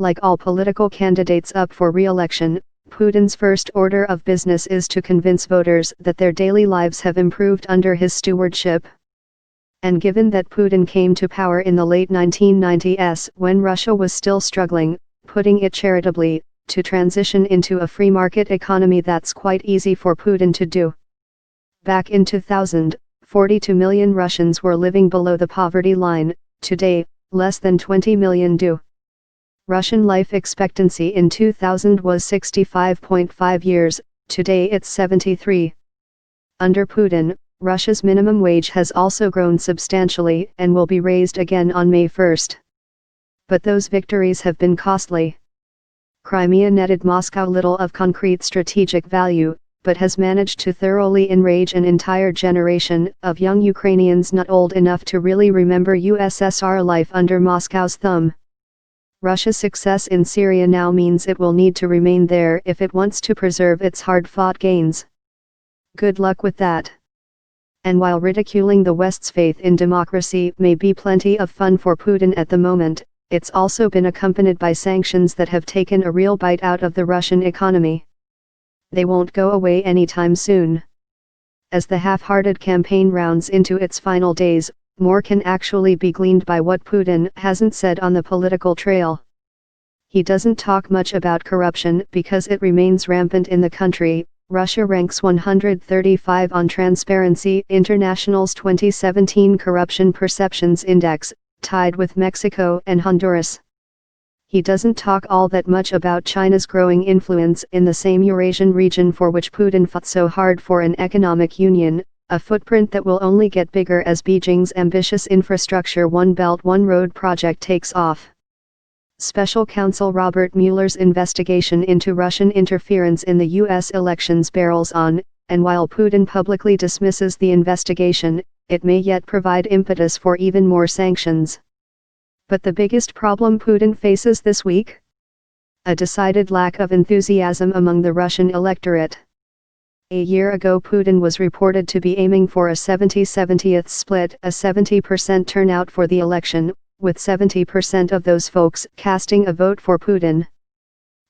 Like all political candidates up for re-election, Putin's first order of business is to convince voters that their daily lives have improved under his stewardship. And given that Putin came to power in the late 1990s when Russia was still struggling, putting it charitably, to transition into a free market economy, that's quite easy for Putin to do. Back in 2000, 42 million Russians were living below the poverty line. Today, less than 20 million do. Russian life expectancy in 2000 was 65.5 years, today it's 73. Under Putin, Russia's minimum wage has also grown substantially and will be raised again on May 1. But those victories have been costly. Crimea netted Moscow little of concrete strategic value, but has managed to thoroughly enrage an entire generation of young Ukrainians not old enough to really remember USSR life under Moscow's thumb. Russia's success in Syria now means it will need to remain there if it wants to preserve its hard-fought gains. Good luck with that. And while ridiculing the West's faith in democracy may be plenty of fun for Putin at the moment, it's also been accompanied by sanctions that have taken a real bite out of the Russian economy. They won't go away anytime soon. As the half-hearted campaign rounds into its final days, more can actually be gleaned by what Putin hasn't said on the political trail. He doesn't talk much about corruption because it remains rampant in the country. Russia ranks 135 on Transparency International's 2017 Corruption Perceptions Index, tied with Mexico and Honduras. He doesn't talk all that much about China's growing influence in the same Eurasian region for which Putin fought so hard for an economic union, a footprint that will only get bigger as Beijing's ambitious infrastructure One Belt One Road project takes off. Special Counsel Robert Mueller's investigation into Russian interference in the U.S. elections barrels on, and while Putin publicly dismisses the investigation, it may yet provide impetus for even more sanctions. But the biggest problem Putin faces this week? A decided lack of enthusiasm among the Russian electorate. A year ago Putin was reported to be aiming for a 70-70th split, a 70% turnout for the election, with 70% of those folks casting a vote for Putin.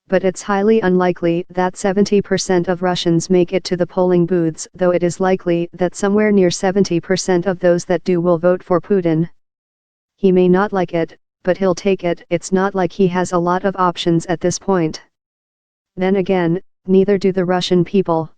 But it's highly unlikely that 70% of Russians make it to the polling booths, though it is likely that somewhere near 70% of those that do will vote for Putin. He may not like it, but he'll take it. It's not like he has a lot of options at this point. Then again, neither do the Russian people.